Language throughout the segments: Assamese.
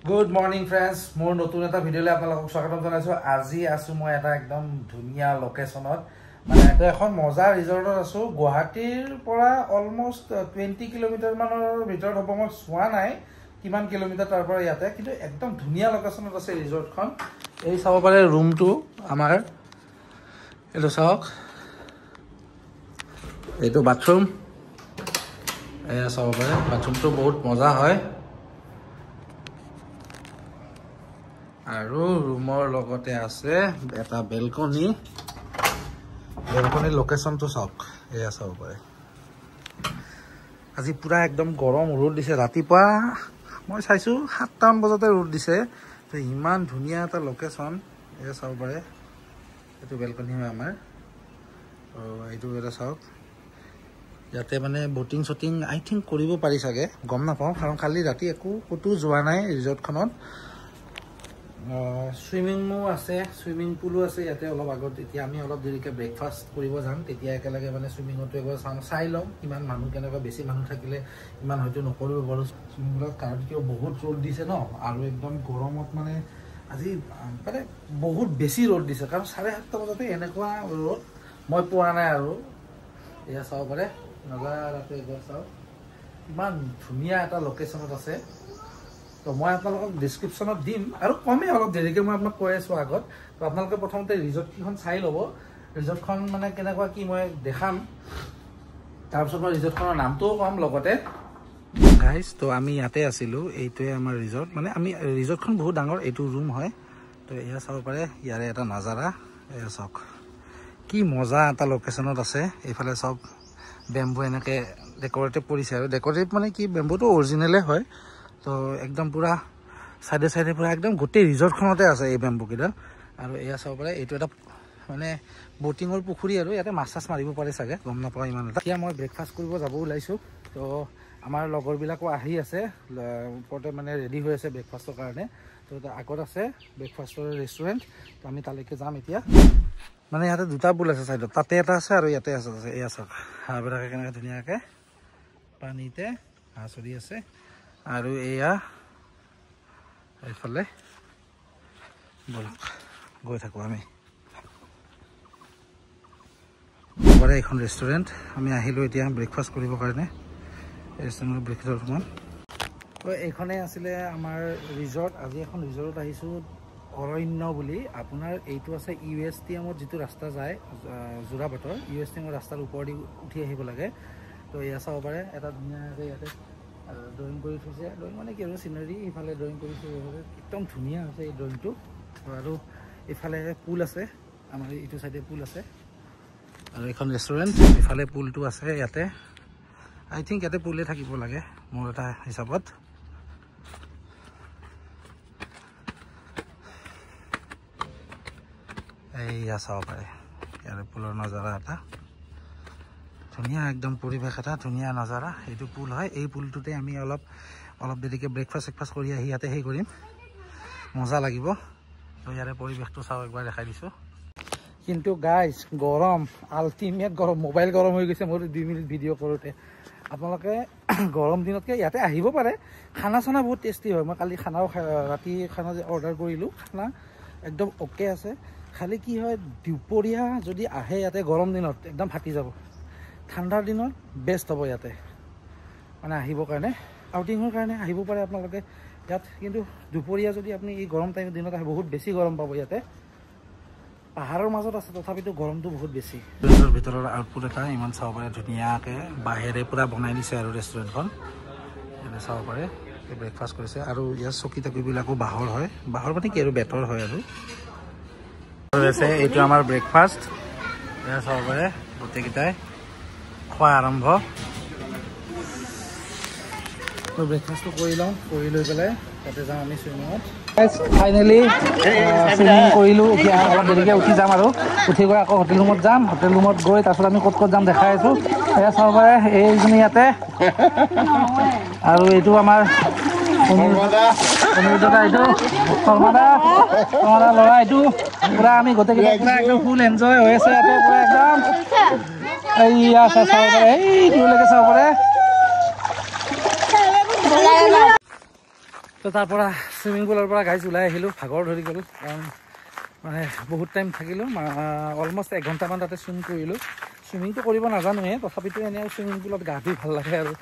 Good morning friends, মোৰ নতুন এটা ভিডিঅ'লৈ আপোনালোকক স্বাগতম জনাইছো। আজি আছো মই এটা একদম ধুনীয়া লোকেশনত, মানে এখন মজা ৰিজৰ্টত আছো। গুৱাহাটীৰ পৰা অলমোস্ট 20 কিলোমিটাৰ মানৰ ভিতৰত হ'ব, মই চোৱা নাই কিমান কিলোমিটাৰ তাৰ পৰা ইয়াতে, কিন্তু একদম ধুনীয়া লোকেশনত আছে ৰিজৰ্টখন। এই চাব পাৰে ৰুমটো আমাৰ, এইটো চাওক, এইটো বাথৰুম, এয়া চাব পাৰে বাথৰুমটো বহুত মজা হয়। আৰু ৰুমৰ লগতে আছে এটা বেলকনি। বেলকনিৰ লোকেশনটো চাওক, এয়া চাব পাৰে। আজি পুৰা একদম গৰম ৰ'দ দিছে, ৰাতিপুৱা মই চাইছো 7টা বজাতে ৰ'দ দিছে। তো ইমান ধুনীয়া এটা লোকেশন, এয়া চাব পাৰে। এইটো বেলকনি হয় আমাৰ। এইটো এটা চাওক, ইয়াতে মানে বটিং শ্বটিং আই থিংক কৰিব পাৰি চাগে, গম নাপাওঁ, কাৰণ কালি ৰাতি একো ক'তো যোৱা নাই ৰিজৰ্টখনত। সুইমিঙো আছে, সুইমিং পুলো আছে ইয়াতে অলপ আগত। এতিয়া আমি অলপ দেৰিকৈ ব্ৰেকফাষ্ট কৰিব যাম, তেতিয়া একেলগে মানে সুইমিঙতো এবাৰ চাই লওঁ কিমান মানুহ, কেনেকুৱা বেছি মানুহ থাকিলে ইমান হয়তো নকৰিব পাৰোঁ সুইমিঙত, কাৰণ কিয় বহুত ৰ'দ দিছে ন। আৰু একদম গৰমত মানে আজি মানে বহুত বেছি ৰ'দ দিছে, কাৰণ 7:30 বজাতে এনেকুৱা ৰ'দ মই পোৱা নাই। আৰু এয়া চাব পাৰে নজাৰাটো, এবাৰ চাওক ইমান ধুনীয়া এটা লোকেশ্যনত আছে। তো মই আপোনালোকক ডিছক্ৰিপশ্যনত দিম, আৰু কমেই অলপ দেৰিকৈ মই আপোনাক কৈ আছোঁ আগত। তো আপোনালোকে প্ৰথমতে ৰিজৰ্টকেইখন চাই ল'ব, ৰিজৰ্টখন মানে কেনেকুৱা কি মই দেখাম, তাৰপিছত মই ৰিজৰ্টখনৰ নামটোও ক'ম লগতে। গাইজ, তো আমি ইয়াতে আছিলোঁ, এইটোৱে আমাৰ ৰিজৰ্ট, মানে আমি ৰিজৰ্টখন বহুত ডাঙৰ, এইটো ৰুম হয়। তো এয়া চাব পাৰে ইয়াৰে এটা নাজাৰা, এয়া চাওক কি মজা এটা লোকেশ্যনত আছে। এইফালে চব বেম্বু এনেকৈ ডেক'ৰেটিভ কৰিছে, আৰু ডেক'ৰেটিভ মানে কি, বেম্বুটো অৰিজিনেলে হয়। তো একদম পুৰা চাইডে চাইডে পুৰা একদম গোটেই ৰিজৰ্টখনতে আছে এই বেম্বুকেইডাল। আৰু এয়া চাব পাৰে, এইটো এটা মানে বটিঙৰ পুখুৰী, আৰু ইয়াতে মাছ চাছ মাৰিব পাৰে চাগে, গম নাপাওঁ ইমান এটা। এতিয়া মই ব্ৰেকফাষ্ট কৰিব যাব ওলাইছোঁ। তো আমাৰ লগৰবিলাকো আহি আছে, ওপৰতে মানে ৰেডি হৈ আছে ব্ৰেকফাষ্টৰ কাৰণে। তো আগত আছে ব্ৰেকফাষ্টৰ ৰেষ্টুৰেণ্ট, তো আমি তালৈকে যাম এতিয়া। মানে ইয়াতে দুটা পুল আছে চাইডত, তাতে এটা আছে আৰু ইয়াতে আছে। এয়া চাওক হাঁহবিলাকে কেনেকৈ ধুনীয়াকৈ পানীতে হাঁহ চৰি আছে। আৰু এয়া এইফালে বলক গৈ থাকোঁ আমি। পাৰে এইখন ৰেষ্টুৰেণ্ট, আমি আহিলোঁ এতিয়া ব্ৰেকফাষ্ট কৰিবৰ কাৰণে ৰেষ্টুৰেণ্টৰ ব্ৰেকফাষ্টমান। তো এইখনেই আছিলে আমাৰ ৰিজৰ্ট। আজি এখন ৰিজৰ্টত আহিছোঁ, অৰণ্য বুলি। আপোনাৰ এইটো আছে USTMত যিটো ৰাস্তা যায় যোৰাবাটৰ, USTMৰ ৰাস্তাৰ ওপৰেদি উঠি আহিব লাগে। তো এয়া চাব পাৰে, এটা ধুনীয়াকৈ ইয়াতে ড্ৰয়িং কৰি থৈছে। ড্ৰয়িং মানে কি আৰু চিনাৰী, ইফালে ড্ৰয়িং কৰিছে, একদম ধুনীয়া আছে এই ড্ৰয়িংটো। আৰু ইফালে পুল আছে, আমাৰ এইটো চাইডে পুল আছে, আৰু এইখন ৰেষ্টুৰেণ্ট, ইফালে পুলটো আছে। ইয়াতে আই থিংক ইয়াতে পুলে থাকিব লাগে মোৰ এটা হিচাপত। এইয়া চাব পাৰে ইয়াৰে পুলৰ নজাৰা এটা ধুনীয়া, একদম পৰিৱেশ এটা ধুনীয়া নজাৰা। এইটো পুল হয়, এই পুলটোতে আমি অলপ দেৰিকৈ ব্ৰেকফাষ্ট কৰি আহি ইয়াতে সেই কৰিম, মজা লাগিব। তো ইয়াৰে পৰিৱেশটো চাওঁ, একবাৰ দেখাই দিছোঁ। কিন্তু গাইজ গৰম, আল্টিমেট গৰম, মোবাইল গৰম হৈ গৈছে মোৰ 2 মিনিট ভিডিঅ' কৰোঁতে। আপোনালোকে গৰম দিনতকৈ ইয়াতে আহিব পাৰে, খানা চানা বহুত টেষ্টি হয়। মই কালি খানাও ৰাতি খানা যে অৰ্ডাৰ কৰিলোঁ, খানা একদম অ'কে আছে। খালি কি হয়, দুপৰীয়া যদি আহে ইয়াতে গৰম দিনত একদম ফাটি যাব। ঠাণ্ডাৰ দিনত বেষ্ট হ'ব ইয়াতে, মানে আহিবৰ কাৰণে, আউটিঙৰ কাৰণে আহিব পাৰে আপোনালোকে ইয়াত। কিন্তু দুপৰীয়া যদি আপুনি এই গৰম দিনত আহে, বহুত বেছি গৰম পাব ইয়াতে। পাহাৰৰ মাজত আছে, তথাপিতো গৰমটো বহুত বেছি। ৰেষ্টুৰেণ্টৰ ভিতৰৰ আউটপুট এটা ইমান চাব পাৰে, ধুনীয়াকৈ বাহিৰে পূৰা বনাই দিছে আৰু ৰেষ্টুৰেণ্টখন এনে চাব পাৰে। ব্ৰেকফাষ্ট কৰিছে, আৰু ইয়াৰ চকী টকীবিলাকো বাঁহৰ হয়, বাঁহৰ মানে কি আৰু বেতৰ হয়। আৰু এইটো আমাৰ ব্ৰেকফাষ্ট, এয়া চাব পাৰে গোটেইকেইটাই খোৱা আৰম্ভ। ব্ৰেকফাষ্টটো কৰি লওঁ, কৰি লৈ পেলাই তাতে যাওঁ আমি চুইমিঙত। ফাইনেলি চুইমিং কৰিলোঁ, এতিয়া অলপ দেৰিকৈ উঠি যাম, আৰু উঠি গৈ আকৌ হোটেল ৰুমত যাম। হোটেল ৰুমত গৈ তাৰপিছত আমি ক'ত যাম দেখাই আছোঁ। এয়া চাব পাৰে এইজনী ইয়াতে, আৰু এইটো আমাৰ অনিৰুদ্ধ, এইটো শৰ্মাদা ল'ৰা। এইটো পূৰা আমি গোটেইকেইটা পূৰা একদম ফুল এনজয় হৈ আছে ইয়াতে, পূৰা একদম এইয়া চাব পাৰে, এই দূৰলৈকে চাব পাৰে। তো তো তাৰ পৰা চুইমিং পুলৰ পৰা গাইজ ওলাই আহিলোঁ, ভাগৰ ধৰি গ'ল কাৰণ মানে বহুত টাইম থাকিলোঁ, অলমষ্ট 1 ঘণ্টামান তাতে চুইমিং কৰিলোঁ। চুইমিংটো কৰিব নাজানোৱে, তথাপিতো এনেই চুইমিং পুলত গা ধুই ভাল লাগে আৰু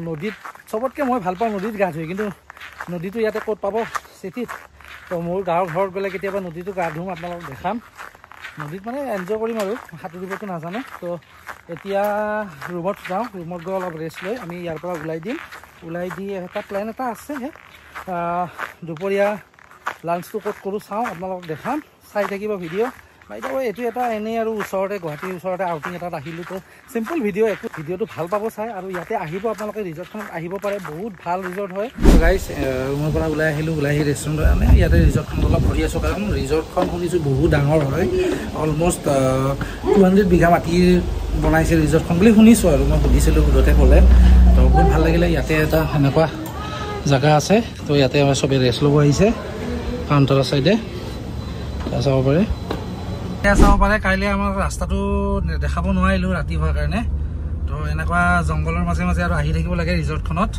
নদীত চবতকৈ মই ভাল পাওঁ নদীত গা ধুই, কিন্তু নদীটো ইয়াতে ক'ত পাব চিটিত। তো মোৰ গাঁৱৰ ঘৰত গ'লে কেতিয়াবা নদীটো গা ধুম, আপোনালোকক দেখাম। নদীত মানে এনজয় কৰিম আৰু সাঁতুৰিবতো নাজানো। তো এতিয়া ৰুমত যাওঁ, ৰুমত গৈ অলপ ৰেষ্ট লৈ আমি ইয়াৰ পৰা ওলাই দি এটা প্লেন এটা আছে, দুপৰীয়া লাঞ্চটো ক'ত কৰোঁ চাওঁ, আপোনালোকক দেখাম, চাই থাকিব ভিডিঅ'। বাইদেউ এইটো এটা এনেই আৰু ওচৰতে গুৱাহাটীৰ ওচৰতে আউটিং এটাত আহিলোঁ, তো চিম্পল ভিডিঅ', একো ভিডিঅ'টো ভাল পাব চাই। আৰু ইয়াতে আহিব আপোনালোকে, ৰিজৰ্টখনত আহিব পাৰে, বহুত ভাল ৰিজৰ্ট হয়। গাইজ ৰুমৰ পৰা ওলাই আহিলোঁ, ওলাই আহি ৰেষ্টুৰেণ্টত আমি ইয়াতে ৰিজৰ্টখন অলপ ঘূৰি আছোঁ, কাৰণ ৰিজৰ্টখন শুনিছোঁ বহুত ডাঙৰ হয়, অলমষ্ট 200 বিঘা মাটিৰ বনাইছে ৰিজৰ্টখন বুলি শুনিছোঁ আৰু মই সুধিছিলোঁ, সোধোতে ক'লে। তো বহুত ভাল লাগিলে, ইয়াতে এটা এনেকুৱা জেগা আছে, তো ইয়াতে আমাৰ চবেই ৰেষ্ট ল'ব আহিছে কাউণ্টাৰৰ ছাইডে, চাব পাৰে। চাব পাৰে কাইলৈ আমাৰ ৰাস্তাটো দেখাব নোৱাৰিলোঁ ৰাতি হোৱাৰ কাৰণে, তো এনেকুৱা জংঘলৰ মাজে মাজে আৰু আহি থাকিব লাগে ৰিজৰ্টখনত।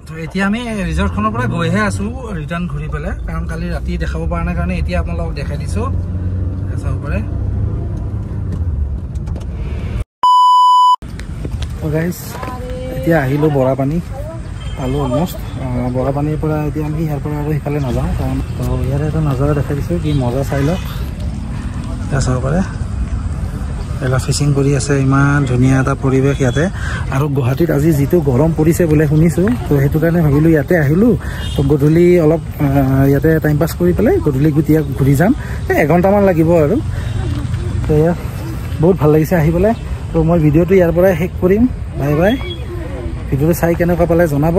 তো এতিয়া আমি ৰিজৰ্টখনৰ পৰা গৈহে আছোঁ ৰিটাৰ্ণ ঘূৰি পেলাই, কাৰণ কালি ৰাতি দেখাব পৰা নাই কাৰণে এতিয়া আপোনালোকক দেখাই দিছোঁ, চাব পাৰে। গাইজ এতিয়া আহিলোঁ বৰাপানী, পালোঁ অলমষ্ট। বৰাপানীৰ পৰা এতিয়া আমি ইয়াৰ পৰা আৰু সিফালে নাযাওঁ, কাৰণ তো ইয়াৰে এটা নজাৰা দেখাই দিছোঁ, কি মজা চাই লওক, চাব পাৰে। এলা ফিচিং কৰি আছে, ইমান ধুনীয়া এটা পৰিৱেশ ইয়াতে। আৰু গুৱাহাটীত আজি যিটো গৰম পৰিছে বোলে শুনিছোঁ, তো সেইটো কাৰণে ভাবিলোঁ ইয়াতে আহিলোঁ, তো গধূলি অলপ ইয়াতে টাইম পাছ কৰি পেলাই গধূলি গুটিয়া ঘূৰি যাম, 1 ঘণ্টামান লাগিব আৰু। তো ইয়াত বহুত ভাল লাগিছে আহি পেলাই। তো মই ভিডিঅ'টো ইয়াৰ পৰাই শেষ কৰিম, বাই বাই। ভিডিঅ'টো চাই কেনেকুৱা পালে জনাব।